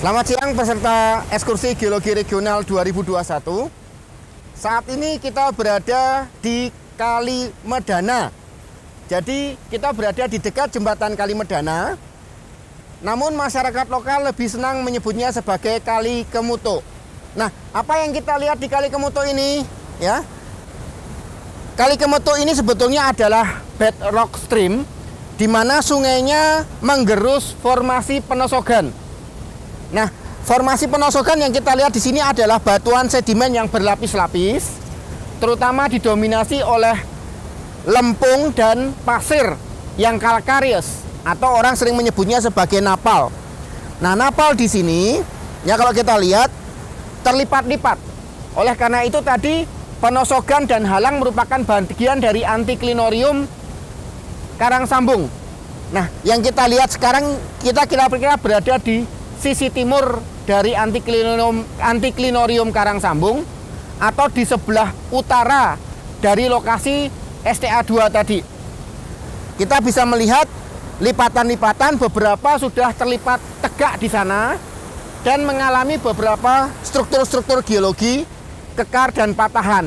Selamat siang peserta ekskursi Geologi Regional 2021. Saat ini kita berada di Kali Medana. Jadi kita berada di dekat jembatan Kali Medana. Namun masyarakat lokal lebih senang menyebutnya sebagai Kali Kemuto. Nah, apa yang kita lihat di Kali Kemuto ini? Ya, Kali Kemuto ini sebetulnya adalah bedrock stream, di mana sungainya menggerus formasi penosogan. Nah, formasi penosogan yang kita lihat di sini adalah batuan sedimen yang berlapis-lapis, terutama didominasi oleh lempung dan pasir yang kalkarius, atau orang sering menyebutnya sebagai napal. Nah, napal di sini, ya kalau kita lihat terlipat-lipat. Oleh karena itu tadi penosogan dan halang merupakan bagian dari antiklinorium karang sambung. Nah, yang kita lihat sekarang, kita kira-kira berada di sisi timur dari antiklinorium karang sambung, atau di sebelah utara dari lokasi STA2 tadi. Kita bisa melihat lipatan-lipatan, beberapa sudah terlipat tegak di sana dan mengalami beberapa struktur-struktur geologi, kekar dan patahan.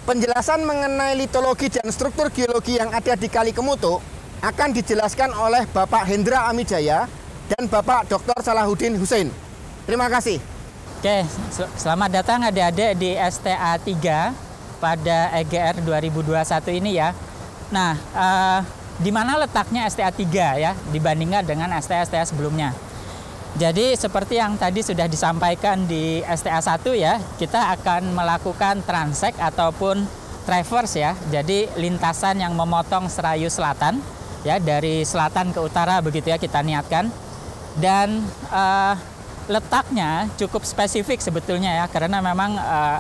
Penjelasan mengenai litologi dan struktur geologi yang ada di Kali Kemuto akan dijelaskan oleh Bapak Hendra Amijaya dan Bapak Dr. Salahuddin Hussein. Terima kasih. Oke, selamat datang adik-adik di STA 3 pada EGR 2021 ini ya. Nah, di mana letaknya STA 3 ya dibandingkan dengan STA-STA sebelumnya? Jadi seperti yang tadi sudah disampaikan di STA 1 ya, kita akan melakukan transek ataupun traverse ya. Jadi lintasan yang memotong Serayu Selatan ya, dari selatan ke utara begitu ya kita niatkan. Dan letaknya cukup spesifik sebetulnya ya, karena memang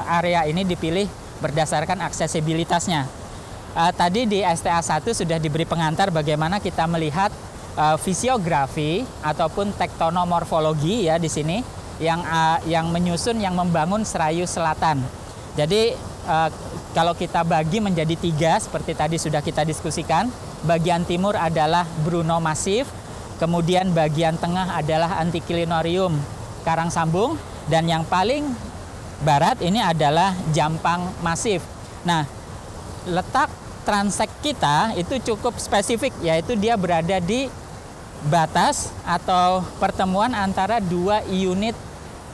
area ini dipilih berdasarkan aksesibilitasnya. Tadi di STA 1 sudah diberi pengantar bagaimana kita melihat fisiografi ataupun tektonomorfologi ya di sini yang menyusun, yang membangun Serayu Selatan. Jadi kalau kita bagi menjadi 3 seperti tadi sudah kita diskusikan, bagian timur adalah Bruno Massif, kemudian bagian tengah adalah Antiklinorium karang sambung, dan yang paling barat ini adalah Jampang Massif. Nah, letak transek kita itu cukup spesifik, yaitu dia berada di batas atau pertemuan antara 2 unit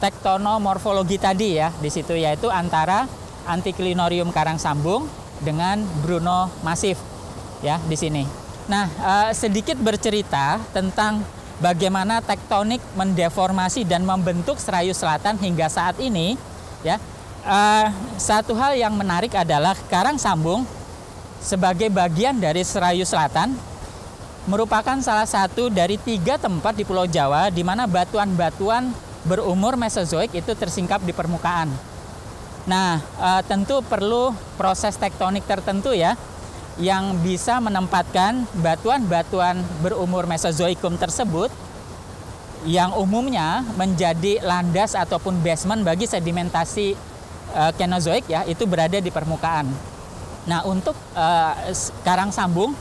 tektonomorfologi tadi ya di situ, yaitu antara Antiklinorium karang sambung dengan Bruno Massif ya di sini. Nah, sedikit bercerita tentang bagaimana tektonik mendeformasi dan membentuk Serayu Selatan hingga saat ini ya. Satu hal yang menarik adalah karang sambung sebagai bagian dari Serayu Selatan merupakan salah satu dari 3 tempat di Pulau Jawa di mana batuan-batuan berumur Mesozoik itu tersingkap di permukaan. Nah, tentu perlu proses tektonik tertentu ya yang bisa menempatkan batuan-batuan berumur Mesozoikum tersebut yang umumnya menjadi landas ataupun basement bagi sedimentasi Kenozoik ya, itu berada di permukaan. Nah, untuk karang sambung,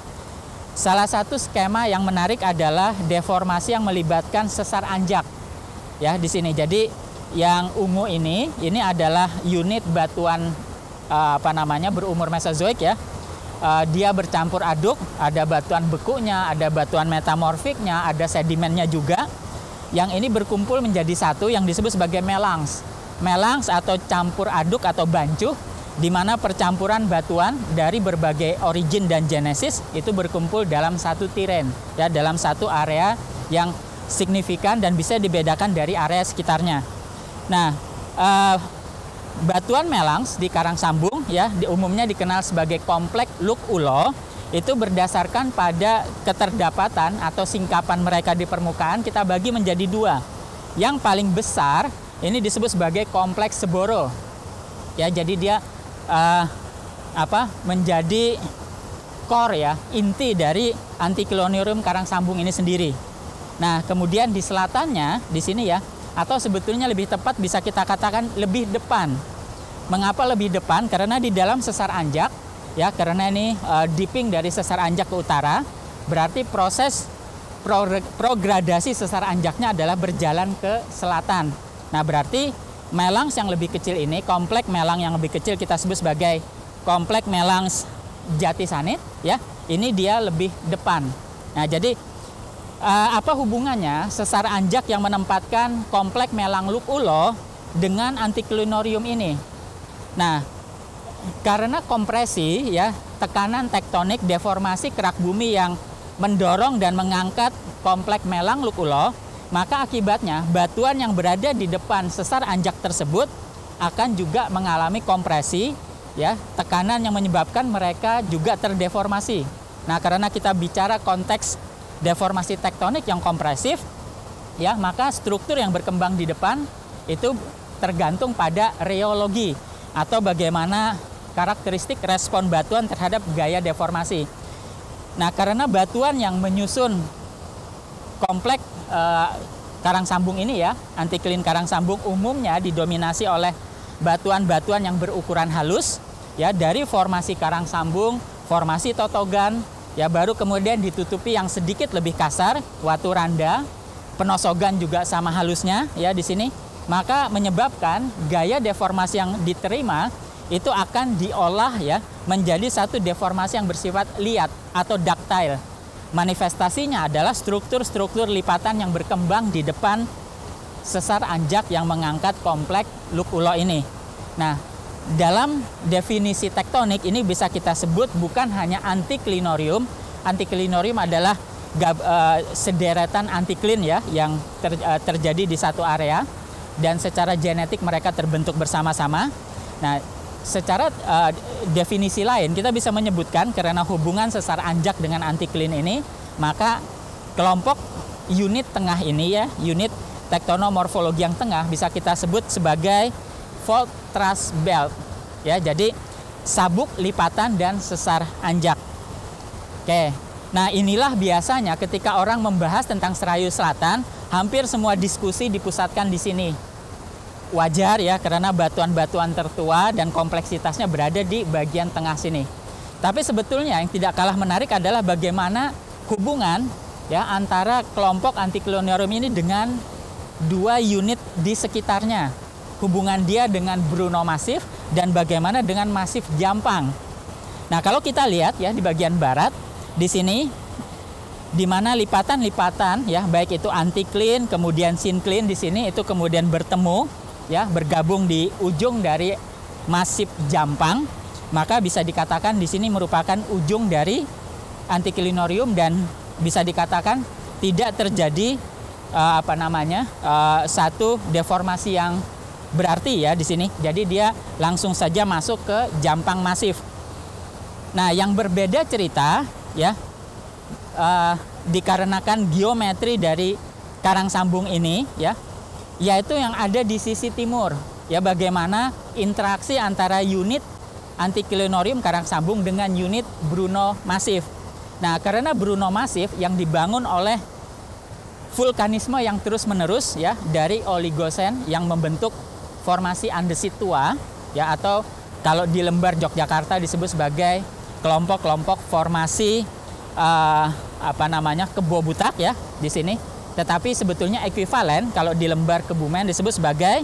salah satu skema yang menarik adalah deformasi yang melibatkan sesar anjak ya di sini. Jadi yang ungu ini adalah unit batuan berumur Mesozoik ya. Dia bercampur aduk, ada batuan bekunya, ada batuan metamorfiknya, ada sedimennya juga. Yang ini berkumpul menjadi satu yang disebut sebagai melangs. Melangs atau campur aduk atau bancuh, di mana percampuran batuan dari berbagai origin dan genesis itu berkumpul dalam satu tiren ya, dalam satu area yang signifikan dan bisa dibedakan dari area sekitarnya. Nah, batuan melangs di karang sambung ya umumnya dikenal sebagai komplek Luk Ulo, itu berdasarkan pada keterdapatan atau singkapan mereka di permukaan kita bagi menjadi 2. Yang paling besar ini disebut sebagai kompleks Seboro ya, jadi dia menjadi core ya, inti dari Antiklinorium karang sambung ini sendiri. Nah, kemudian di selatannya di sini ya, atau sebetulnya lebih tepat bisa kita katakan lebih depan. Mengapa lebih depan? Karena di dalam sesar anjak ya, karena ini dipping dari sesar anjak ke utara, berarti proses progradasi sesar anjaknya adalah berjalan ke selatan. Nah, berarti Melangs yang lebih kecil ini, komplek Melang yang lebih kecil kita sebut sebagai komplek Melangs Jatisanit, ya. Ini dia lebih depan. Nah, jadi apa hubungannya sesar anjak yang menempatkan komplek Melang Luk Ulo dengan antiklinorium ini? Nah, karena kompresi, ya, tekanan tektonik, deformasi kerak bumi yang mendorong dan mengangkat komplek Melang Luk Ulo, maka akibatnya batuan yang berada di depan sesar anjak tersebut akan juga mengalami kompresi, ya, tekanan yang menyebabkan mereka juga terdeformasi. Nah, karena kita bicara konteks deformasi tektonik yang kompresif, ya, maka struktur yang berkembang di depan itu tergantung pada reologi atau bagaimana karakteristik respon batuan terhadap gaya deformasi. Nah, karena batuan yang menyusun komplek karang sambung ini, ya, antiklin karang sambung umumnya didominasi oleh batuan-batuan yang berukuran halus, ya, dari formasi karang sambung, formasi totogan, ya, baru kemudian ditutupi yang sedikit lebih kasar, watu randa, penosogan juga sama halusnya, ya, di sini. Maka menyebabkan gaya deformasi yang diterima itu akan diolah, ya, menjadi satu deformasi yang bersifat liat atau ductile. Manifestasinya adalah struktur-struktur lipatan yang berkembang di depan sesar anjak yang mengangkat komplek Luk Ulo ini. Nah, dalam definisi tektonik ini bisa kita sebut bukan hanya antiklinorium. Antiklinorium adalah sederetan antiklin, ya, yang terjadi di satu area dan secara genetik mereka terbentuk bersama-sama. Nah, secara definisi lain kita bisa menyebutkan karena hubungan sesar anjak dengan antiklin ini, maka kelompok unit tengah ini, ya, unit tektonomorfologi yang tengah bisa kita sebut sebagai fault thrust belt, ya. Jadi sabuk lipatan dan sesar anjak. Oke. Nah, inilah biasanya ketika orang membahas tentang Serayu Selatan, hampir semua diskusi dipusatkan di sini. Wajar, ya, karena batuan-batuan tertua dan kompleksitasnya berada di bagian tengah sini. Tapi sebetulnya yang tidak kalah menarik adalah bagaimana hubungan, ya, antara kelompok antiklinorium ini dengan dua unit di sekitarnya. Hubungan dia dengan Bruno Massif dan bagaimana dengan Masif Jampang. Nah, kalau kita lihat, ya, di bagian barat di sini, di mana lipatan-lipatan, ya, baik itu antiklin kemudian sinklin di sini itu kemudian bertemu, ya, bergabung di ujung dari Masif Jampang, maka bisa dikatakan di sini merupakan ujung dari antiklinorium dan bisa dikatakan tidak terjadi satu deformasi yang berarti, ya, di sini. Jadi dia langsung saja masuk ke Jampang Masif. Nah, yang berbeda cerita, ya, dikarenakan geometri dari karang sambung ini, ya, yaitu yang ada di sisi timur, ya, bagaimana interaksi antara unit antiklinorium karang sambung dengan unit Bruno Massif. Nah, karena Bruno Massif yang dibangun oleh vulkanisme yang terus-menerus, ya, dari Oligosen yang membentuk formasi andesit tua, ya, atau kalau di lembar Yogyakarta disebut sebagai kelompok-kelompok formasi Kebo Butak, ya, di sini. Tetapi sebetulnya ekuivalen kalau di lembar Kebumen disebut sebagai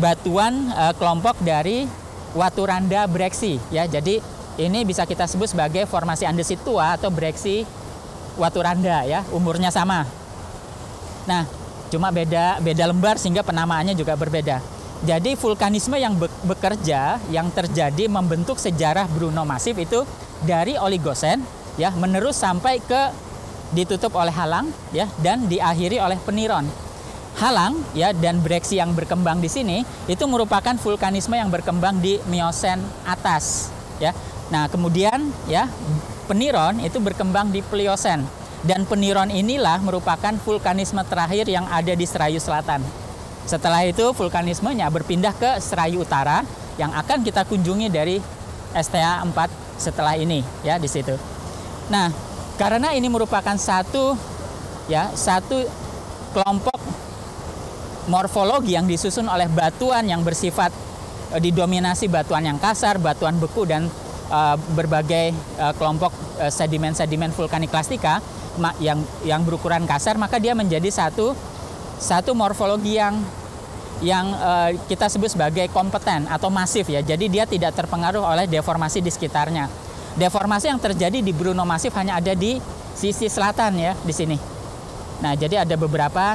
batuan kelompok dari watu randa breksi, ya. Jadi ini bisa kita sebut sebagai formasi andesit tua atau breksi watu randa, ya, umurnya sama. Nah, cuma beda lembar sehingga penamaannya juga berbeda. Jadi vulkanisme yang bekerja yang terjadi membentuk sejarah Bruno Massif itu dari Oligosen, ya, menerus sampai ke ditutup oleh Halang, ya, dan diakhiri oleh Peniron. Halang, ya, dan breksi yang berkembang di sini itu merupakan vulkanisme yang berkembang di Miosen atas, ya. Nah, kemudian, ya, Peniron itu berkembang di Pliosen dan Peniron inilah merupakan vulkanisme terakhir yang ada di Serayu Selatan. Setelah itu vulkanismenya berpindah ke Serayu Utara yang akan kita kunjungi dari STA 4 setelah ini, ya, di situ. Nah, karena ini merupakan satu kelompok morfologi yang disusun oleh batuan yang bersifat didominasi batuan yang kasar, batuan beku, dan berbagai kelompok sedimen-sedimen vulkanik klastika, yang berukuran kasar, maka dia menjadi satu morfologi yang kita sebut sebagai kompeten atau masif ya. Jadi dia tidak terpengaruh oleh deformasi di sekitarnya. Deformasi yang terjadi di Bruno Massif hanya ada di sisi selatan ya, di sini. Nah, jadi ada beberapa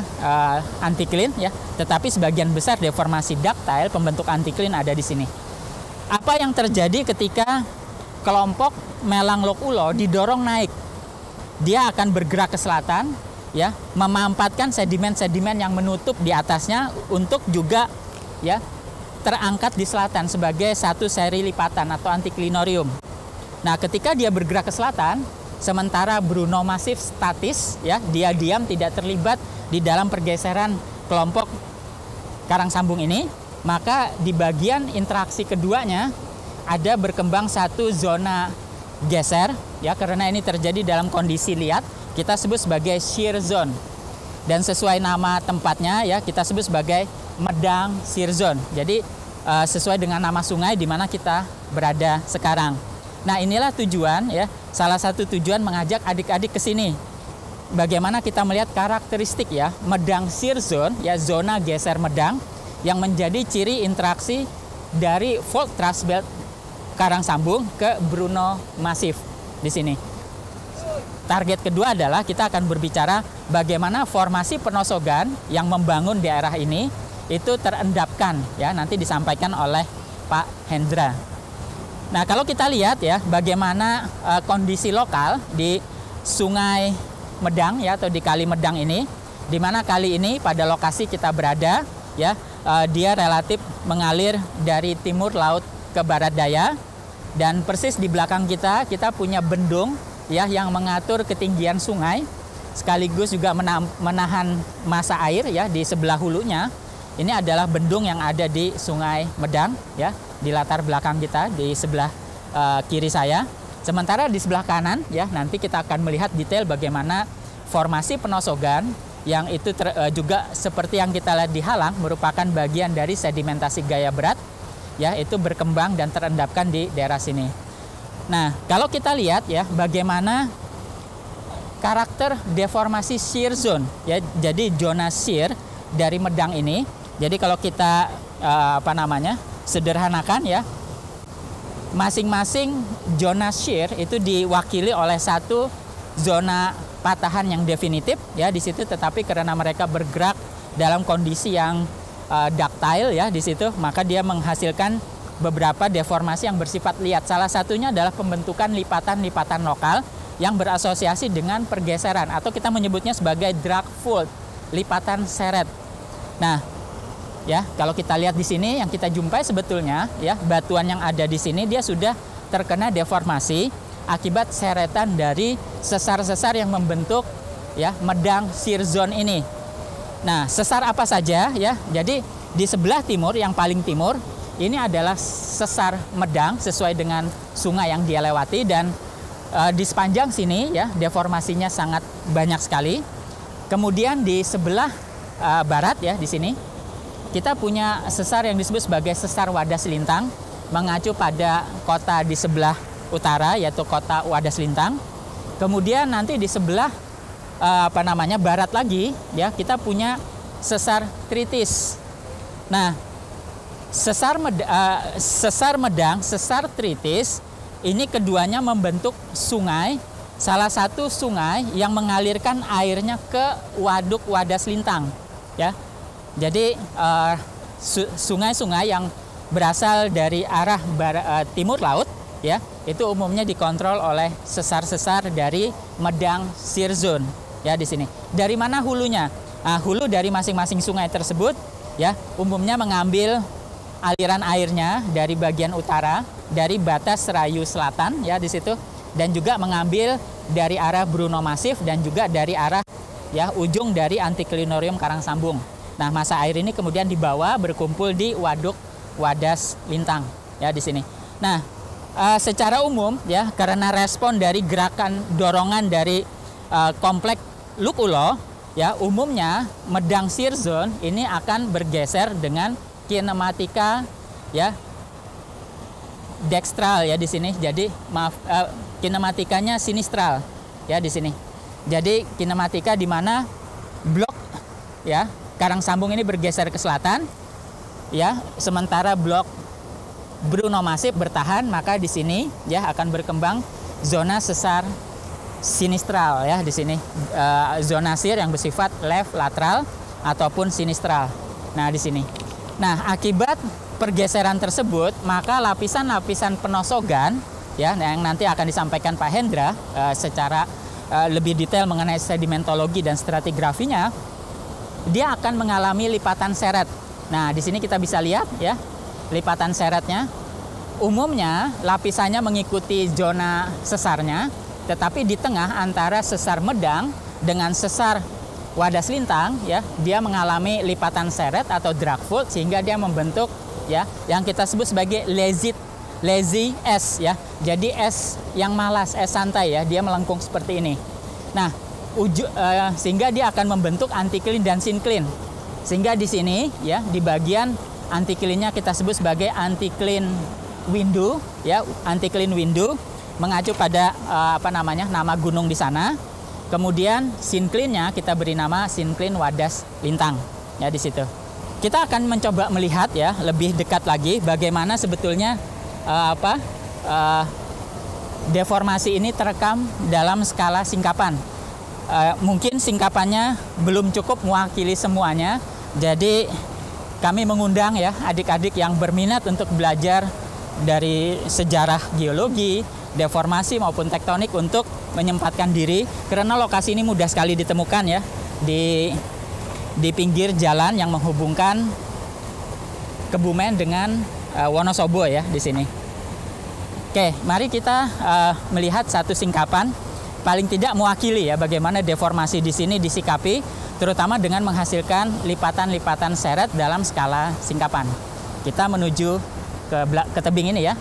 antiklin ya, tetapi sebagian besar deformasi ductile pembentuk antiklin ada di sini. Apa yang terjadi ketika kelompok Melang Lok Ulo didorong naik? Dia akan bergerak ke selatan ya, memampatkan sedimen-sedimen yang menutup di atasnya untuk juga ya terangkat di selatan sebagai satu seri lipatan atau antiklinorium. Nah, ketika dia bergerak ke selatan, sementara Bruno Massif statis ya, dia diam tidak terlibat di dalam pergeseran kelompok karang sambung ini, maka di bagian interaksi keduanya ada berkembang satu zona geser ya, karena ini terjadi dalam kondisi liat, kita sebut sebagai shear zone. Dan sesuai nama tempatnya ya, kita sebut sebagai Medang Shear Zone. Jadi sesuai dengan nama sungai di mana kita berada sekarang. Nah, inilah tujuan ya, salah satu tujuan mengajak adik-adik ke sini. Bagaimana kita melihat karakteristik ya Medang Shear Zone ya, zona geser medang yang menjadi ciri interaksi dari fault thrust belt karang sambung ke Bruno Massif di sini. Target kedua adalah kita akan berbicara bagaimana formasi penosogan yang membangun daerah ini itu terendapkan ya, nanti disampaikan oleh Pak Hendra. Nah, kalau kita lihat ya bagaimana kondisi lokal di Sungai Medang ya, atau di Kali Medang ini, di mana kali ini pada lokasi kita berada ya, dia relatif mengalir dari timur laut ke barat daya, dan persis di belakang kita punya bendung ya yang mengatur ketinggian sungai, sekaligus juga menahan massa air ya di sebelah hulunya. Ini adalah bendung yang ada di Sungai Medang ya, di latar belakang kita di sebelah kiri saya. Sementara di sebelah kanan ya, nanti kita akan melihat detail bagaimana formasi penosogan yang itu juga seperti yang kita lihat di Halang merupakan bagian dari sedimentasi gaya berat ya, itu berkembang dan terendapkan di daerah sini. Nah, kalau kita lihat ya bagaimana karakter deformasi shear zone ya, jadi zona shear dari Medang ini. Jadi kalau kita sederhanakan ya, masing-masing zona shear itu diwakili oleh satu zona patahan yang definitif ya di situ, tetapi karena mereka bergerak dalam kondisi yang ductile ya di situ, maka dia menghasilkan beberapa deformasi yang bersifat liat. Salah satunya adalah pembentukan lipatan-lipatan lokal yang berasosiasi dengan pergeseran, atau kita menyebutnya sebagai drag fault, lipatan seret. Nah, ya, kalau kita lihat di sini yang kita jumpai sebetulnya ya, batuan yang ada di sini dia sudah terkena deformasi akibat seretan dari sesar-sesar yang membentuk ya Medang Shear Zone ini. Nah, sesar apa saja ya? Jadi di sebelah timur, yang paling timur ini adalah sesar Medang sesuai dengan sungai yang dia lewati, dan di sepanjang sini ya deformasinya sangat banyak sekali. Kemudian di sebelah barat ya di sini kita punya sesar yang disebut sebagai sesar Wadas Lintang, mengacu pada kota di sebelah utara yaitu kota Wadas Lintang. Kemudian nanti di sebelah barat lagi ya kita punya sesar Tritis. Nah, sesar Medang, sesar Tritis ini keduanya membentuk sungai, salah satu sungai yang mengalirkan airnya ke Waduk Wadas Lintang ya. Jadi sungai-sungai yang berasal dari arah timur laut ya, itu umumnya dikontrol oleh sesar-sesar dari Medang Shear Zone ya di sini. Dari mana hulunya? Nah, hulu dari masing-masing sungai tersebut ya umumnya mengambil aliran airnya dari bagian utara, dari batas Serayu Selatan ya di situ, dan juga mengambil dari arah Bruno Massif dan juga dari arah ya ujung dari Antiklinorium Karang Sambung. Nah, massa air ini kemudian dibawa berkumpul di Waduk Wadas Lintang ya di sini. Nah, secara umum ya karena respon dari gerakan dorongan dari kompleks Luk Ulo ya, umumnya Medang Shear Zone ini akan bergeser dengan kinematika ya dekstral ya di sini. Jadi kinematikanya sinistral ya di sini. Jadi kinematika di mana blok ya karang sambung ini bergeser ke selatan ya, sementara blok Bruno Massif bertahan, maka di sini ya akan berkembang zona sesar sinistral ya di sini, zona shear yang bersifat left lateral ataupun sinistral. Nah, di sini. Nah, akibat pergeseran tersebut, maka lapisan-lapisan penosogan ya yang nanti akan disampaikan Pak Hendra secara lebih detail mengenai sedimentologi dan stratigrafinya, dia akan mengalami lipatan seret. Nah, di sini kita bisa lihat ya, lipatan seretnya. Umumnya lapisannya mengikuti zona sesarnya, tetapi di tengah antara sesar Medang dengan sesar Wadas Lintang ya, dia mengalami lipatan seret atau drag fault sehingga dia membentuk ya yang kita sebut sebagai lazy S ya. Jadi S yang malas, S santai ya, dia melengkung seperti ini. Nah, sehingga dia akan membentuk anticline dan syncline. Sehingga di sini ya, di bagian anticline-nya kita sebut sebagai anticline window ya, anticline window mengacu pada nama gunung di sana. Kemudian syncline-nya kita beri nama syncline Wadas Lintang ya di situ. Kita akan mencoba melihat ya lebih dekat lagi bagaimana sebetulnya deformasi ini terekam dalam skala singkapan. Mungkin singkapannya belum cukup mewakili semuanya, jadi kami mengundang ya adik-adik yang berminat untuk belajar dari sejarah geologi, deformasi maupun tektonik untuk menyempatkan diri, karena lokasi ini mudah sekali ditemukan ya di pinggir jalan yang menghubungkan Kebumen dengan Wonosobo ya di sini. Oke, mari kita melihat satu singkapan paling tidak mewakili ya bagaimana deformasi di sini disikapi, terutama dengan menghasilkan lipatan-lipatan seret dalam skala singkapan. Kita menuju ke tebing ini ya.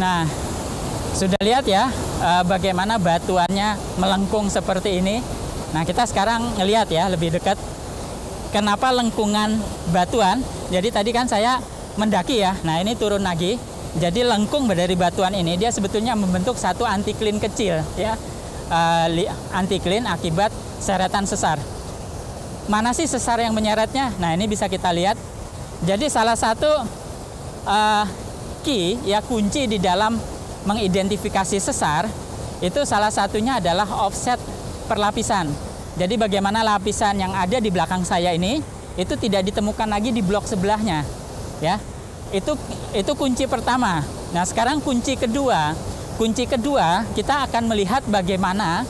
Nah, sudah lihat ya bagaimana batuannya melengkung seperti ini. Nah, kita sekarang ngelihat ya lebih dekat. Kenapa lengkungan batuan? Jadi tadi kan saya mendaki ya. Nah, ini turun lagi. Jadi lengkung dari batuan ini dia sebetulnya membentuk satu anticline kecil ya. Anticline akibat seretan sesar. Mana sih sesar yang menyeretnya? Nah, ini bisa kita lihat. Jadi salah satu key ya, kunci di dalam mengidentifikasi sesar itu salah satunya adalah offset perlapisan. Jadi bagaimana lapisan yang ada di belakang saya ini itu tidak ditemukan lagi di blok sebelahnya ya. Itu kunci pertama. Nah, sekarang kunci kedua. Kunci kedua kita akan melihat bagaimana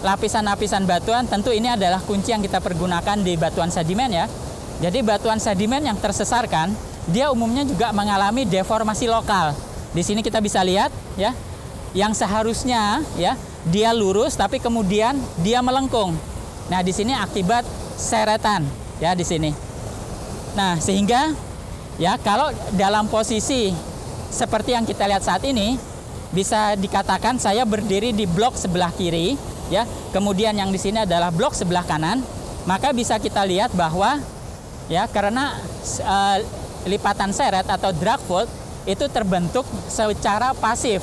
lapisan-lapisan batuan, tentu ini adalah kunci yang kita pergunakan di batuan sedimen ya. Jadi batuan sedimen yang tersesarkan dia umumnya juga mengalami deformasi lokal. Di sini kita bisa lihat ya, yang seharusnya ya dia lurus tapi kemudian dia melengkung. Nah, di sini akibat seretan ya di sini. Nah, sehingga ya kalau dalam posisi seperti yang kita lihat saat ini bisa dikatakan saya berdiri di blok sebelah kiri ya. Kemudian yang di sini adalah blok sebelah kanan, maka bisa kita lihat bahwa ya karena lipatan seret atau drag fault itu terbentuk secara pasif.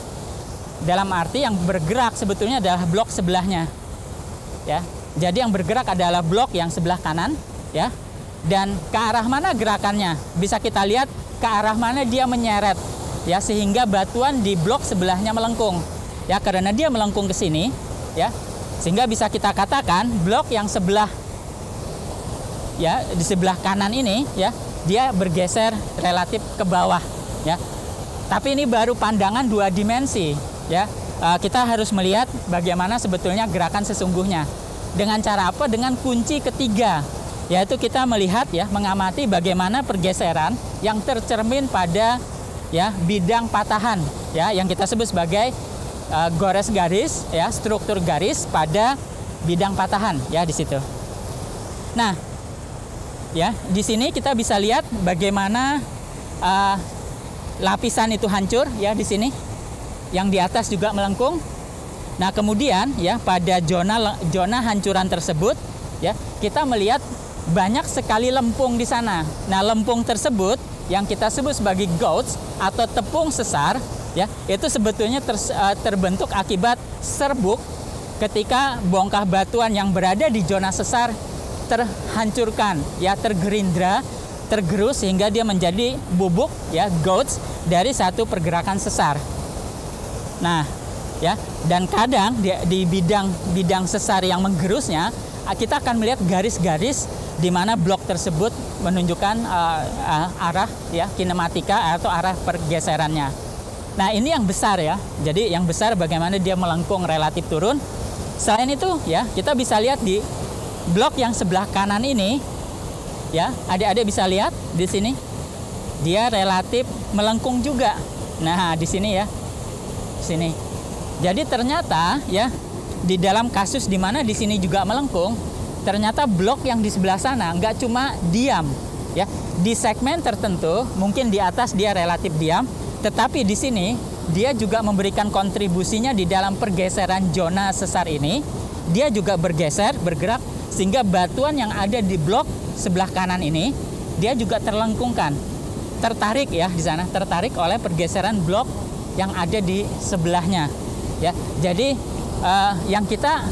Dalam arti yang bergerak sebetulnya adalah blok sebelahnya. Ya. Jadi yang bergerak adalah blok yang sebelah kanan ya. Dan ke arah mana gerakannya? Bisa kita lihat ke arah mana dia menyeret ya, sehingga batuan di blok sebelahnya melengkung. Ya, karena dia melengkung ke sini ya. Sehingga bisa kita katakan blok yang sebelah ya di sebelah kanan ini ya, dia bergeser relatif ke bawah ya. Tapi ini baru pandangan dua dimensi ya. Kita harus melihat bagaimana sebetulnya gerakan sesungguhnya. Dengan cara apa? Dengan kunci ketiga, yaitu kita melihat ya, mengamati bagaimana pergeseran yang tercermin pada ya bidang patahan ya, yang kita sebut sebagai gores garis ya, struktur garis pada bidang patahan ya di situ. Nah, ya, di sini kita bisa lihat bagaimana lapisan itu hancur ya di sini. Yang di atas juga melengkung. Nah, kemudian ya pada zona hancuran tersebut ya kita melihat banyak sekali lempung di sana. Nah, lempung tersebut yang kita sebut sebagai gouge atau tepung sesar, ya, itu sebetulnya terbentuk akibat serbuk ketika bongkah batuan yang berada di zona sesar terhancurkan, ya, tergerindra, tergerus sehingga dia menjadi bubuk, ya, gouge dari satu pergerakan sesar. Nah, ya, dan kadang di bidang sesar yang menggerusnya, kita akan melihat garis-garis di mana blok tersebut menunjukkan arah, ya, kinematika atau arah pergeserannya. Nah, ini yang besar, ya. Jadi yang besar bagaimana dia melengkung relatif turun. Selain itu, ya, kita bisa lihat di blok yang sebelah kanan ini, ya, adik-adik bisa lihat di sini, dia relatif melengkung juga. Nah, di sini, ya, sini. Jadi ternyata, ya, di dalam kasus di mana di sini juga melengkung, ternyata blok yang di sebelah sana nggak cuma diam, ya, di segmen tertentu mungkin di atas dia relatif diam, tetapi di sini dia juga memberikan kontribusinya di dalam pergeseran zona sesar ini. Dia juga bergeser, bergerak, sehingga batuan yang ada di blok sebelah kanan ini dia juga terlengkungkan, tertarik, ya, di sana tertarik oleh pergeseran blok yang ada di sebelahnya, ya. Jadi yang kita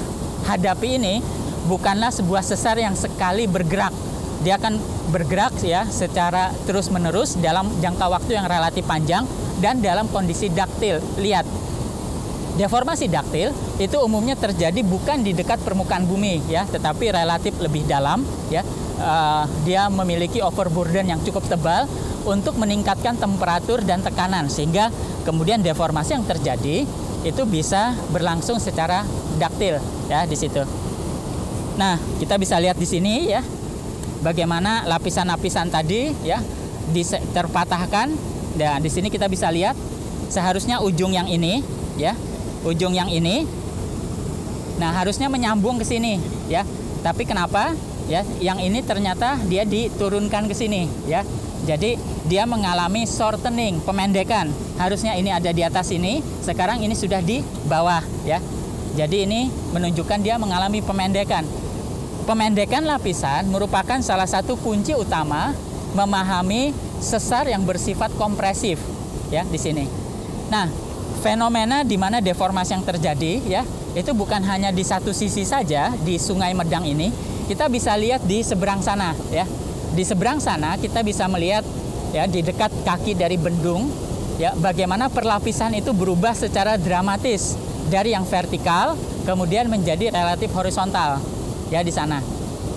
hadapi ini bukanlah sebuah sesar yang sekali bergerak. Dia akan bergerak, ya, secara terus-menerus dalam jangka waktu yang relatif panjang dan dalam kondisi daktil. Lihat, deformasi daktil itu umumnya terjadi bukan di dekat permukaan bumi, ya, tetapi relatif lebih dalam, ya. Dia memiliki overburden yang cukup tebal untuk meningkatkan temperatur dan tekanan, sehingga kemudian deformasi yang terjadi itu bisa berlangsung secara daktil, ya, di situ. Nah, kita bisa lihat di sini, ya, bagaimana lapisan-lapisan tadi, ya, terpatahkan. Dan di sini kita bisa lihat seharusnya ujung yang ini, ya, ujung yang ini, nah, harusnya menyambung ke sini, ya. Tapi kenapa, ya, yang ini ternyata dia diturunkan ke sini, ya. Jadi dia mengalami shortening, pemendekan. Harusnya ini ada di atas ini, sekarang ini sudah di bawah, ya. Jadi ini menunjukkan dia mengalami pemendekan. Pemendekan lapisan merupakan salah satu kunci utama memahami sesar yang bersifat kompresif, ya, di sini. Nah, fenomena di mana deformasi yang terjadi, ya, itu bukan hanya di satu sisi saja di Sungai Medang ini. Kita bisa lihat di seberang sana, ya. Di seberang sana kita bisa melihat, ya, di dekat kaki dari bendung, ya, bagaimana perlapisan itu berubah secara dramatis dari yang vertikal kemudian menjadi relatif horizontal, ya, di sana.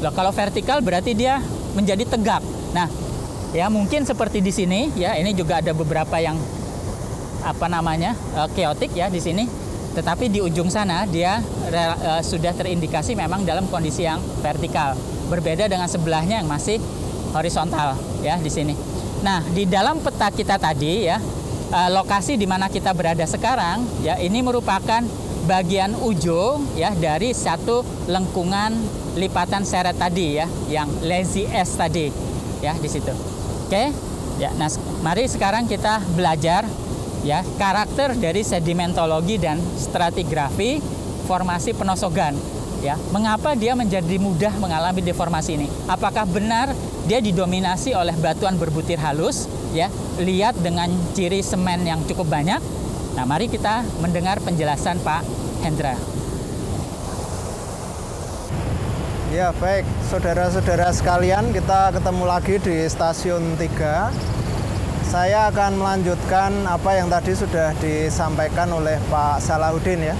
Loh, kalau vertikal berarti dia menjadi tegak. Nah, ya, mungkin seperti di sini, ya, ini juga ada beberapa yang chaotic, ya, di sini. Tetapi di ujung sana dia sudah terindikasi memang dalam kondisi yang vertikal. Berbeda dengan sebelahnya yang masih horizontal, ya, di sini. Nah, di dalam peta kita tadi, ya, lokasi di mana kita berada sekarang, ya, ini merupakan bagian ujung, ya, dari satu lengkungan lipatan seret tadi, ya, yang lazy S tadi, ya, di situ. Oke, ya. Nah, mari sekarang kita belajar, ya, karakter dari sedimentologi dan stratigrafi formasi penosogan, ya. Mengapa dia menjadi mudah mengalami deformasi ini? Apakah benar dia didominasi oleh batuan berbutir halus, ya? Lihat dengan ciri semen yang cukup banyak. Nah, mari kita mendengar penjelasan Pak Hendra. Ya, baik, saudara-saudara sekalian, kita ketemu lagi di stasiun 3. Saya akan melanjutkan apa yang tadi sudah disampaikan oleh Pak Salahuddin, ya.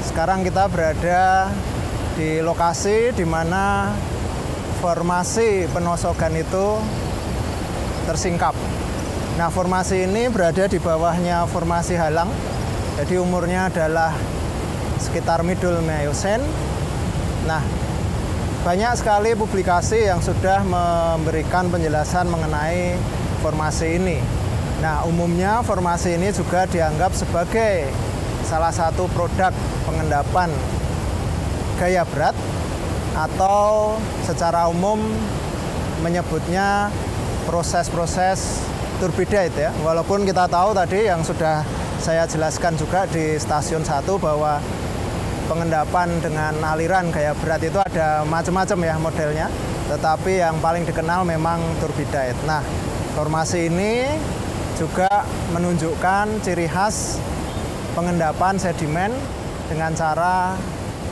Sekarang kita berada di lokasi di mana formasi penosogan itu tersingkap. Nah, formasi ini berada di bawahnya formasi Halang. Jadi umurnya adalah sekitar Middle Miocene. Nah, banyak sekali publikasi yang sudah memberikan penjelasan mengenai formasi ini. Nah, umumnya formasi ini juga dianggap sebagai salah satu produk pengendapan gaya berat, atau secara umum menyebutnya proses-proses turbidite, ya. Walaupun kita tahu tadi yang sudah saya jelaskan juga di stasiun 1 bahwa pengendapan dengan aliran gaya berat itu ada macam-macam, ya, modelnya. Tetapi yang paling dikenal memang turbidite. Nah, Formasi ini juga menunjukkan ciri khas pengendapan sedimen dengan cara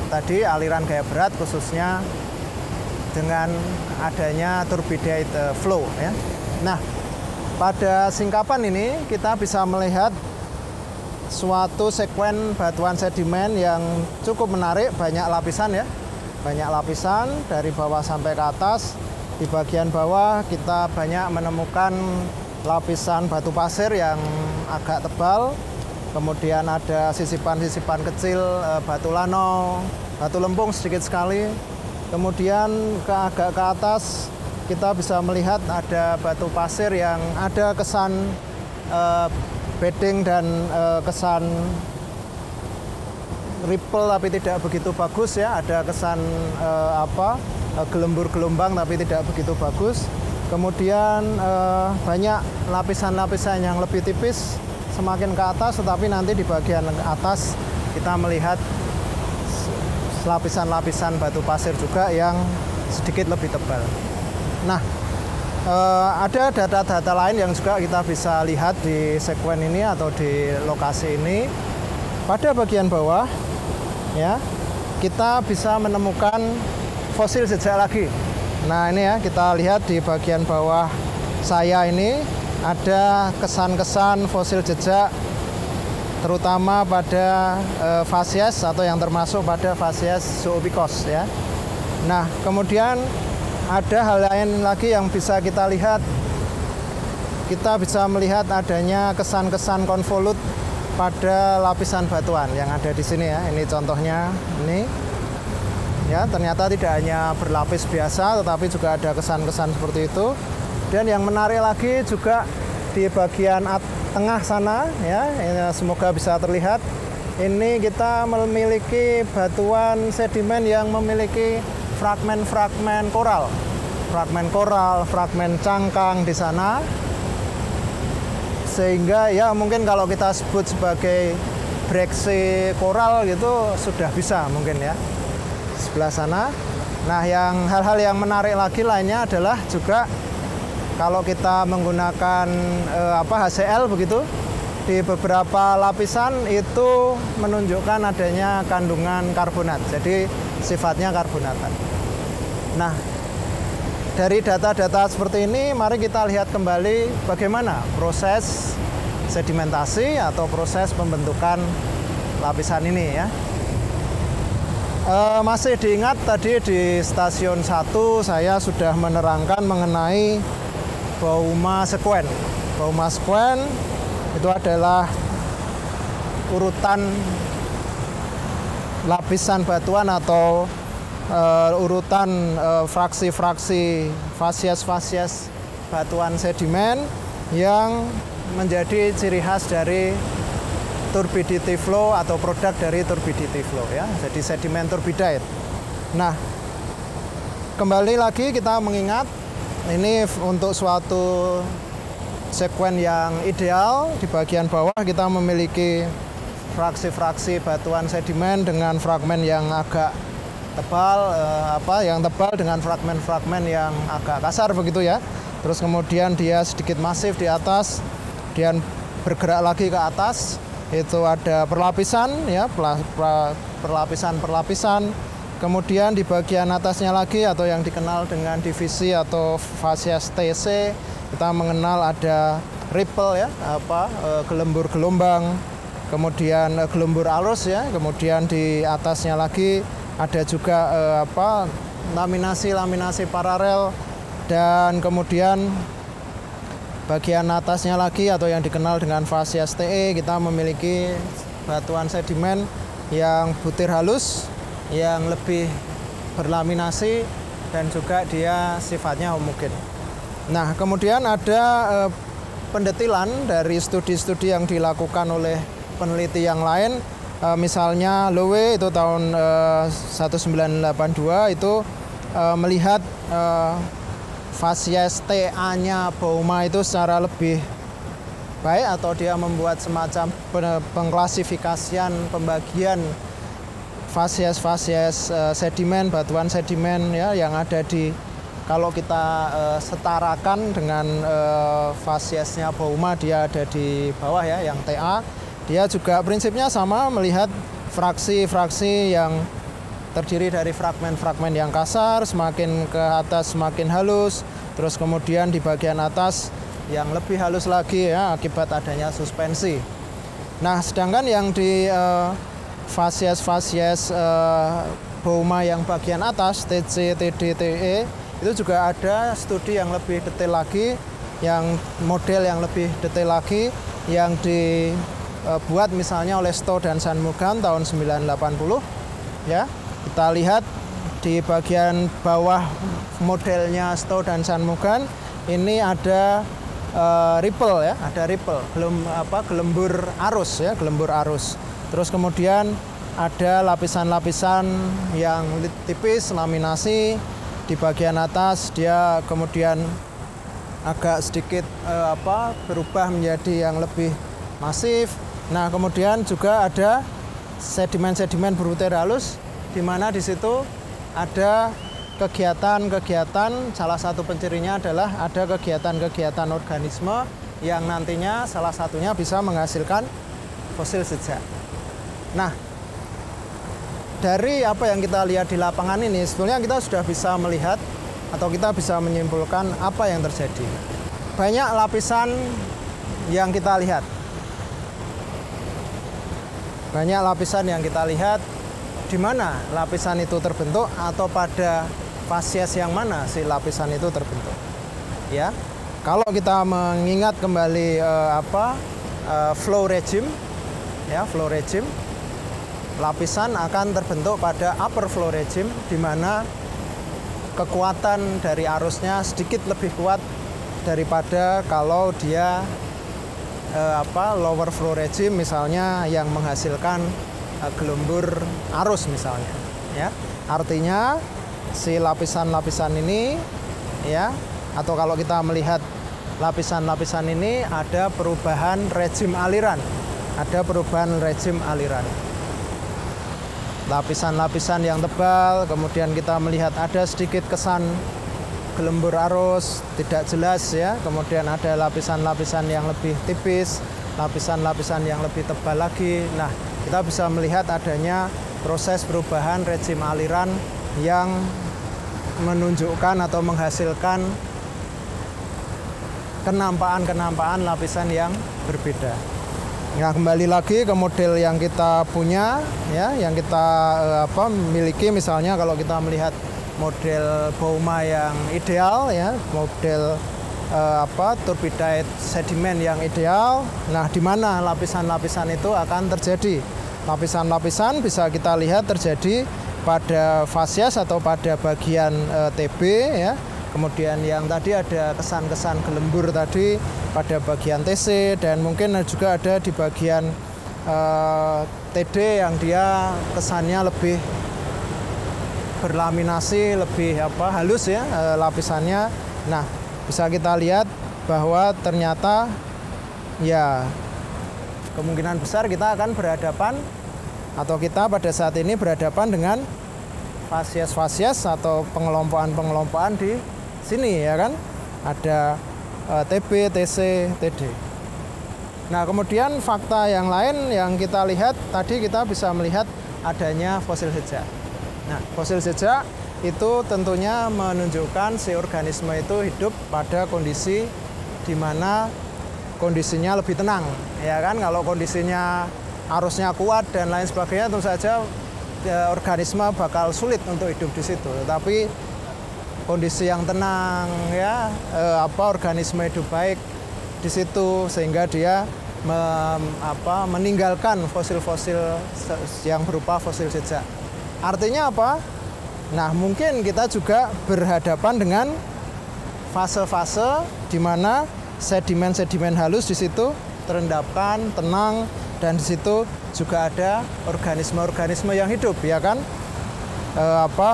tadi aliran gaya berat, khususnya dengan adanya turbidite flow ya. Nah, pada singkapan ini kita bisa melihat suatu sekuen batuan sedimen yang cukup menarik, banyak lapisan ya. Banyak lapisan dari bawah sampai ke atas. Di bagian bawah kita banyak menemukan lapisan batu pasir yang agak tebal. Kemudian ada sisipan-sisipan kecil batu lanau, batu lempung sedikit sekali. Kemudian agak ke atas kita bisa melihat ada batu pasir yang ada kesan bedding dan kesan ripple tapi tidak begitu bagus ya, ada kesan gelembur gelombang tapi tidak begitu bagus. Kemudian banyak lapisan-lapisan yang lebih tipis semakin ke atas, tetapi nanti di bagian atas kita melihat lapisan-lapisan batu pasir juga yang sedikit lebih tebal. Nah, ada data-data lain yang juga kita bisa lihat di sekuen ini atau di lokasi ini. Pada bagian bawah ya, kita bisa menemukan fosil jejak lagi. Nah, ini ya, kita lihat di bagian bawah saya ini ada kesan-kesan fosil jejak, terutama pada fasies atau yang termasuk pada fasies zoopikos ya. Nah, kemudian ada hal lain lagi yang bisa kita lihat. Kita bisa melihat adanya kesan-kesan konvolut pada lapisan batuan yang ada di sini ya. Ini contohnya ini. Ya, ternyata tidak hanya berlapis biasa, tetapi juga ada kesan-kesan seperti itu. Dan yang menarik lagi juga di bagian tengah sana ya, ini semoga bisa terlihat. Ini kita memiliki batuan sedimen yang memiliki fragmen-fragmen koral. Fragmen koral, fragmen cangkang di sana. Sehingga ya mungkin kalau kita sebut sebagai breksi koral gitu sudah bisa mungkin ya. Sebelah sana. Nah, yang hal-hal yang menarik lagi lainnya adalah juga kalau kita menggunakan HCl begitu, di beberapa lapisan itu menunjukkan adanya kandungan karbonat. Jadi sifatnya karbonatan. Nah, dari data-data seperti ini, mari kita lihat kembali bagaimana proses sedimentasi atau proses pembentukan lapisan ini ya. Masih diingat tadi di stasiun 1 saya sudah menerangkan mengenai Bauma sekuen. Bauma sekuen itu adalah urutan lapisan batuan atau urutan fraksi-fraksi fasies-fasies batuan sedimen yang menjadi ciri khas dari turbidity flow atau produk dari turbidity flow ya. Jadi sedimen turbidite. Nah, kembali lagi kita mengingat ini untuk suatu sekuen yang ideal. Di bagian bawah kita memiliki fraksi-fraksi batuan sedimen dengan fragmen yang agak tebal, yang tebal dengan fragmen-fragmen yang agak kasar begitu ya. Terus kemudian dia sedikit masif di atas, kemudian bergerak lagi ke atas. Itu ada perlapisan ya, perlapisan. Kemudian di bagian atasnya lagi atau yang dikenal dengan divisi atau fasies TC, kita mengenal ada ripple ya, gelembur gelombang, kemudian gelembur alus ya, kemudian di atasnya lagi ada juga laminasi paralel, dan kemudian bagian atasnya lagi atau yang dikenal dengan fasies TE, kita memiliki batuan sedimen yang butir halus, yang lebih berlaminasi, dan juga dia sifatnya homogen. Nah, kemudian ada pendetilan dari studi-studi yang dilakukan oleh peneliti yang lain. Misalnya Lowe itu tahun 1982 itu melihat fasies TA-nya Bauma itu secara lebih baik, atau dia membuat semacam pengklasifikasian pembagian fasies sedimen, batuan sedimen ya yang ada di kalau kita setarakan dengan fasiesnya Bouma, dia ada di bawah ya, yang TA, dia juga prinsipnya sama, melihat fraksi-fraksi yang terdiri dari fragmen-fragmen yang kasar, semakin ke atas semakin halus, terus kemudian di bagian atas yang lebih halus lagi ya, akibat adanya suspensi. Nah, sedangkan yang di fasies Bouma yang bagian atas, TC, TD, TE, itu juga ada studi yang lebih detail lagi, yang model yang lebih detail lagi, yang dibuat misalnya oleh Stowe dan Shanmugam tahun 1980 ya. Kita lihat di bagian bawah modelnya Stowe dan Shanmugam ini ada ripple ya, ada ripple, gelembur arus ya, gelembur arus. Terus kemudian ada lapisan-lapisan yang tipis, laminasi. Di bagian atas dia kemudian agak sedikit berubah menjadi yang lebih masif. Nah, kemudian juga ada sedimen-sedimen berbutir halus, di mana di situ ada kegiatan-kegiatan, salah satu pencirinya adalah ada kegiatan-kegiatan organisme yang nantinya salah satunya bisa menghasilkan fosil jejak. Nah, dari apa yang kita lihat di lapangan ini, sebetulnya kita sudah bisa melihat atau kita bisa menyimpulkan apa yang terjadi. Banyak lapisan yang kita lihat. Banyak lapisan yang kita lihat. Di mana lapisan itu terbentuk atau pada fasies yang mana si lapisan itu terbentuk. Ya, kalau kita mengingat kembali flow regime, ya, flow regime, lapisan akan terbentuk pada upper flow regime, di mana kekuatan dari arusnya sedikit lebih kuat daripada kalau dia lower flow regime, misalnya yang menghasilkan gelembur arus misalnya, ya. Artinya si lapisan-lapisan ini, ya, atau kalau kita melihat lapisan-lapisan ini ada perubahan rejim aliran, ada perubahan rejim aliran. Lapisan-lapisan yang tebal, kemudian kita melihat ada sedikit kesan gelembur arus tidak jelas ya, kemudian ada lapisan-lapisan yang lebih tipis, lapisan-lapisan yang lebih tebal lagi. Nah, kita bisa melihat adanya proses perubahan rejim aliran yang menunjukkan atau menghasilkan kenampaan-kenampaan lapisan yang berbeda. Nah, kembali lagi ke model yang kita punya, ya, yang kita miliki. Misalnya kalau kita melihat model Bouma yang ideal, ya, model turbidite sedimen yang ideal. Nah, di mana lapisan-lapisan itu akan terjadi? Lapisan-lapisan bisa kita lihat terjadi pada fasies atau pada bagian TB, ya. Kemudian yang tadi ada kesan-kesan gelembur tadi pada bagian TC, dan mungkin juga ada di bagian TD yang dia kesannya lebih berlaminasi, lebih halus ya lapisannya. Nah, bisa kita lihat bahwa ternyata ya kemungkinan besar kita akan berhadapan atau kita pada saat ini berhadapan dengan fasies-fasies atau pengelompokan-pengelompokan di sini, ya kan? Ada TB, TC, TD. Nah, kemudian fakta yang lain yang kita lihat tadi, kita bisa melihat adanya fosil jejak. Nah, fosil jejak itu tentunya menunjukkan si organisme itu hidup pada kondisi di mana kondisinya lebih tenang, ya kan? Kalau kondisinya arusnya kuat dan lain sebagainya, tentu saja organisme bakal sulit untuk hidup di situ. Tapi kondisi yang tenang, ya, organisme hidup baik di situ, sehingga dia meninggalkan fosil-fosil yang berupa fosil jejak. Artinya apa? Nah, mungkin kita juga berhadapan dengan fase-fase di mana sedimen-sedimen halus di situ terendapkan, tenang, dan di situ juga ada organisme-organisme yang hidup, ya kan?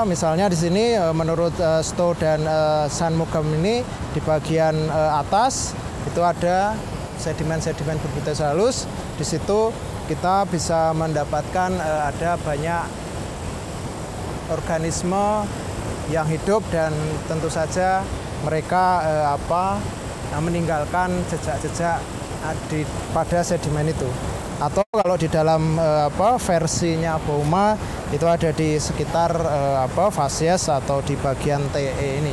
Misalnya di sini menurut Stowe dan Shanmugam ini di bagian atas itu ada sedimen-sedimen berbutir halus. Di situ kita bisa mendapatkan ada banyak organisme yang hidup dan tentu saja mereka meninggalkan jejak-jejak pada sedimen itu. Atau kalau di dalam versinya Bouma itu ada di sekitar fasies atau di bagian TE ini.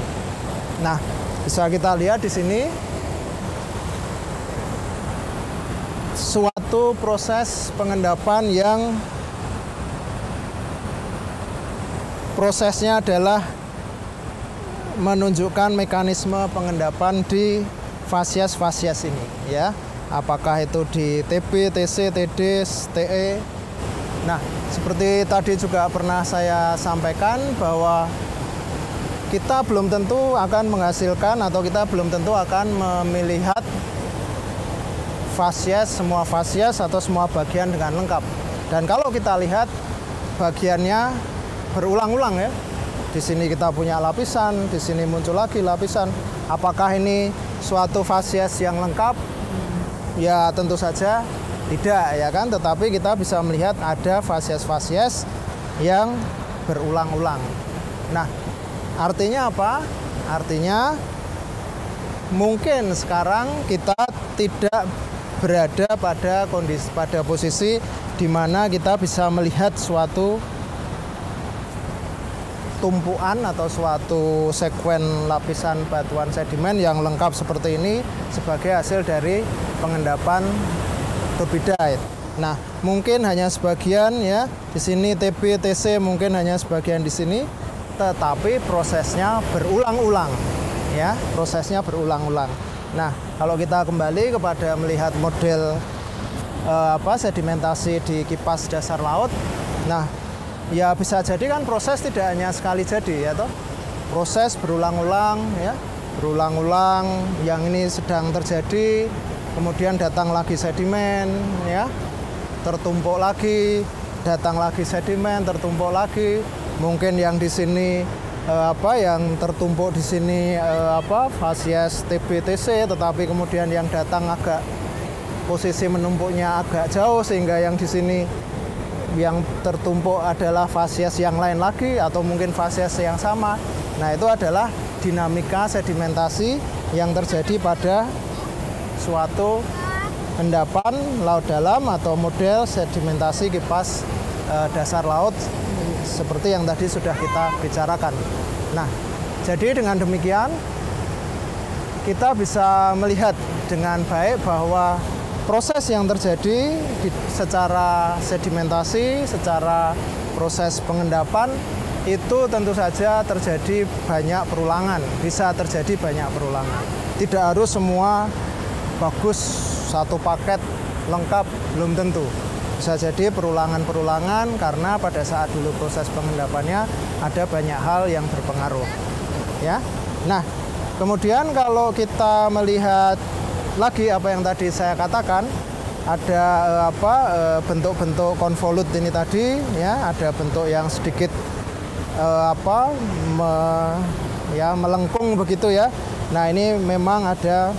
Nah, bisa kita lihat di sini suatu proses pengendapan yang prosesnya adalah menunjukkan mekanisme pengendapan di fasies-fasies ini, ya. Apakah itu di TB, TC, TD, TE. Nah, seperti tadi juga pernah saya sampaikan bahwa kita belum tentu akan menghasilkan atau kita belum tentu akan melihat fasies, semua fasies atau semua bagian dengan lengkap. Dan kalau kita lihat bagiannya berulang-ulang ya. Di sini kita punya lapisan, di sini muncul lagi lapisan. Apakah ini suatu fasies yang lengkap? Ya tentu saja tidak ya kan, tetapi kita bisa melihat ada fasies-fasies yang berulang-ulang. Nah, artinya apa? Artinya mungkin sekarang kita tidak berada pada posisi di mana kita bisa melihat suatu tumpuan atau suatu sekuen lapisan batuan sedimen yang lengkap seperti ini sebagai hasil dari pengendapan turbidite. Nah, mungkin hanya sebagian ya, di sini TB, TC mungkin hanya sebagian di sini, tetapi prosesnya berulang-ulang ya, prosesnya berulang-ulang. Nah, kalau kita kembali kepada melihat model sedimentasi di kipas dasar laut, nah ya bisa jadi kan proses tidak hanya sekali jadi ya toh. Proses berulang-ulang ya, berulang-ulang, yang ini sedang terjadi, kemudian datang lagi sedimen ya, tertumpuk lagi, datang lagi sedimen, tertumpuk lagi. Mungkin yang di sini yang tertumpuk di sini fasies TB/TC, tetapi kemudian yang datang agak posisi menumpuknya agak jauh sehingga yang di sini yang tertumpuk adalah fasies yang lain lagi atau mungkin fasies yang sama. Nah, itu adalah dinamika sedimentasi yang terjadi pada suatu endapan laut dalam atau model sedimentasi kipas dasar laut seperti yang tadi sudah kita bicarakan. Nah, jadi dengan demikian kita bisa melihat dengan baik bahwa proses yang terjadi secara sedimentasi, secara proses pengendapan itu tentu saja terjadi banyak perulangan, bisa terjadi banyak perulangan. Tidak harus semua bagus satu paket lengkap, belum tentu. Bisa jadi perulangan-perulangan karena pada saat dulu proses pengendapannya ada banyak hal yang berpengaruh. Ya. Nah, kemudian kalau kita melihat lagi apa yang tadi saya katakan, ada bentuk-bentuk konvolut ini tadi ya, ada bentuk yang sedikit melengkung begitu ya. Nah, ini memang ada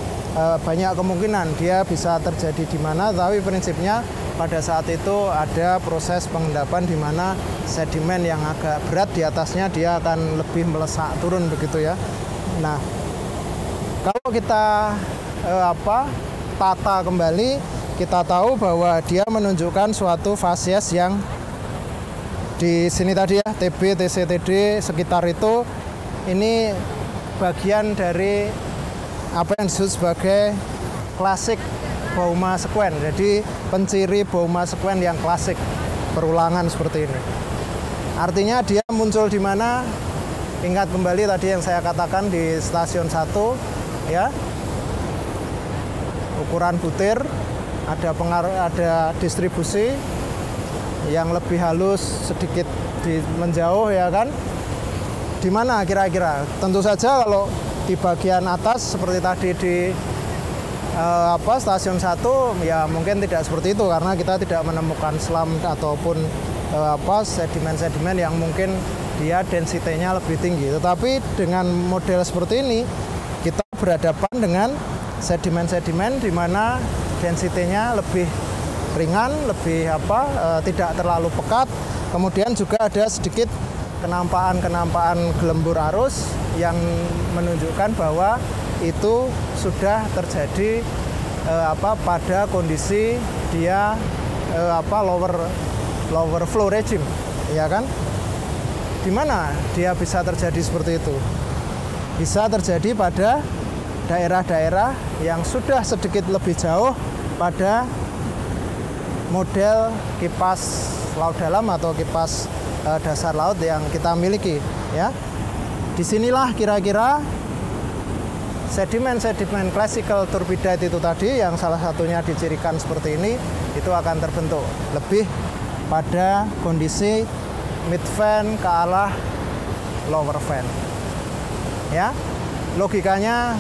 banyak kemungkinan dia bisa terjadi di mana, tapi prinsipnya pada saat itu ada proses pengendapan di mana sedimen yang agak berat di atasnya dia akan lebih melesak turun begitu ya. Nah, kalau kita tata kembali, kita tahu bahwa dia menunjukkan suatu fasies yang di sini tadi ya, TB, TC, TD sekitar itu, ini bagian dari apa yang disebut sebagai klasik Bouma sekuen. Jadi penciri Bouma sekuen yang klasik, perulangan seperti ini. Artinya dia muncul di mana? Ingat kembali tadi yang saya katakan di stasiun 1 ya. Ukuran butir, ada distribusi yang lebih halus, sedikit menjauh ya kan. Di mana kira-kira? Tentu saja kalau di bagian atas seperti tadi di stasiun 1 ya mungkin tidak seperti itu karena kita tidak menemukan selam ataupun sedimen-sedimen yang mungkin dia densitinya lebih tinggi. Tetapi dengan model seperti ini kita berhadapan dengan sedimen-sedimen di mana densitinya lebih ringan, lebih tidak terlalu pekat. Kemudian juga ada sedikit kenampaan gelembur arus yang menunjukkan bahwa itu sudah terjadi pada kondisi dia lower flow regime, ya kan? Di mana dia bisa terjadi seperti itu? Bisa terjadi pada daerah-daerah yang sudah sedikit lebih jauh pada model kipas laut dalam atau kipas dasar laut yang kita miliki, ya. Disinilah kira-kira sedimen-sedimen classical turbidite itu tadi yang salah satunya dicirikan seperti ini itu akan terbentuk lebih pada kondisi mid fan ke arah lower fan. Ya, logikanya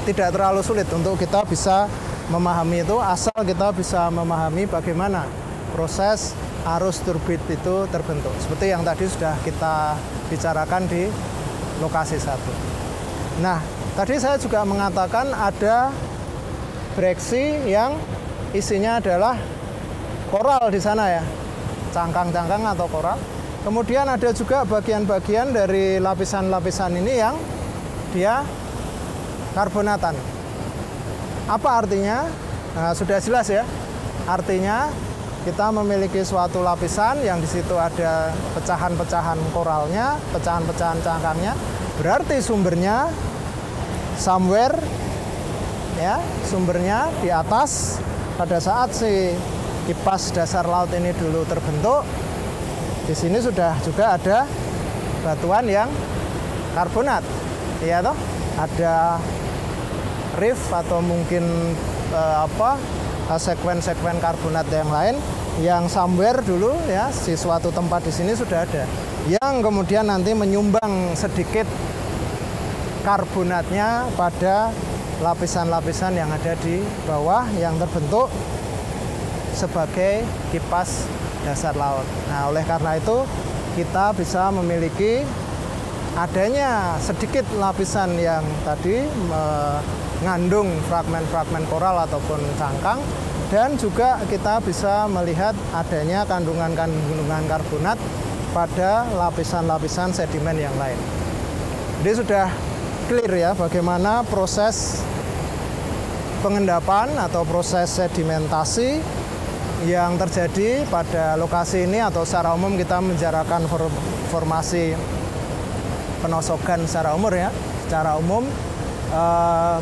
tidak terlalu sulit untuk kita bisa memahami itu asal kita bisa memahami bagaimana proses arus turbid itu terbentuk. Seperti yang tadi sudah kita bicarakan di lokasi 1. Nah, tadi saya juga mengatakan ada breksi yang isinya adalah koral di sana ya, cangkang-cangkang atau koral. Kemudian ada juga bagian-bagian dari lapisan-lapisan ini yang dia karbonatan. Apa artinya? Nah, sudah jelas ya. Artinya kita memiliki suatu lapisan yang di situ ada pecahan-pecahan koralnya, pecahan-pecahan cangkangnya. Berarti sumbernya somewhere, ya, sumbernya di atas. Pada saat si kipas dasar laut ini dulu terbentuk, di sini sudah juga ada batuan yang karbonat, ya toh, ada reef atau mungkin sekuen-sekuen karbonat yang lain yang somewhere dulu ya di suatu tempat di sini sudah ada, yang kemudian nanti menyumbang sedikit karbonatnya pada lapisan-lapisan yang ada di bawah yang terbentuk sebagai kipas dasar laut. Nah, oleh karena itu kita bisa memiliki adanya sedikit lapisan yang tadi mengandung fragmen-fragmen koral ataupun cangkang, dan juga kita bisa melihat adanya kandungan-kandungan karbonat pada lapisan-lapisan sedimen yang lain. Jadi sudah clear ya bagaimana proses pengendapan atau proses sedimentasi yang terjadi pada lokasi ini, atau secara umum kita menjarakan formasi penosokan secara umum ya. Secara umum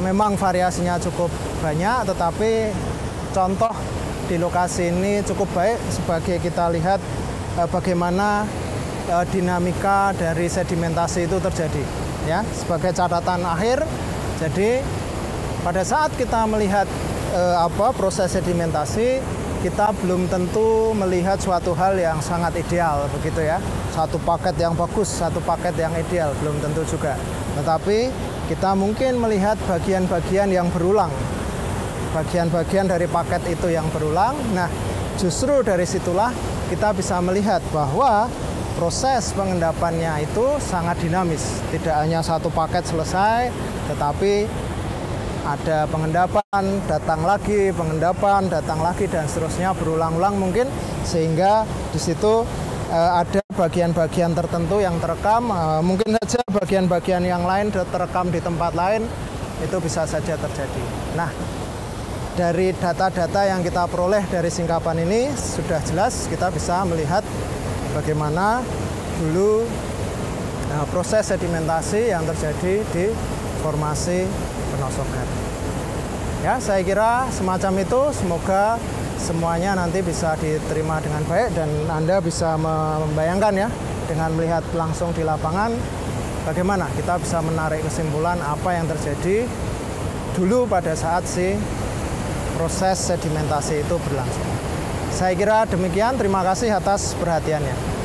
memang variasinya cukup banyak, tetapi contoh di lokasi ini cukup baik sebagai kita lihat bagaimana dinamika dari sedimentasi itu terjadi ya. Sebagai catatan akhir, jadi pada saat kita melihat proses sedimentasi, kita belum tentu melihat suatu hal yang sangat ideal begitu ya. Satu paket yang bagus, satu paket yang ideal, belum tentu juga. Tetapi kita mungkin melihat bagian-bagian yang berulang. Bagian-bagian dari paket itu yang berulang. Nah, justru dari situlah kita bisa melihat bahwa proses pengendapannya itu sangat dinamis. Tidak hanya satu paket selesai, tetapi ada pengendapan, datang lagi, pengendapan, datang lagi, dan seterusnya berulang-ulang mungkin, sehingga di situ ada bagian-bagian tertentu yang terekam, mungkin saja bagian-bagian yang lain terekam di tempat lain, itu bisa saja terjadi. Nah, dari data-data yang kita peroleh dari singkapan ini sudah jelas kita bisa melihat bagaimana dulu proses sedimentasi yang terjadi di formasi penosokan. Ya, saya kira semacam itu. Semoga semuanya nanti bisa diterima dengan baik dan Anda bisa membayangkan ya, dengan melihat langsung di lapangan bagaimana kita bisa menarik kesimpulan apa yang terjadi dulu pada saat si proses sedimentasi itu berlangsung. Saya kira demikian. Terima kasih atas perhatiannya.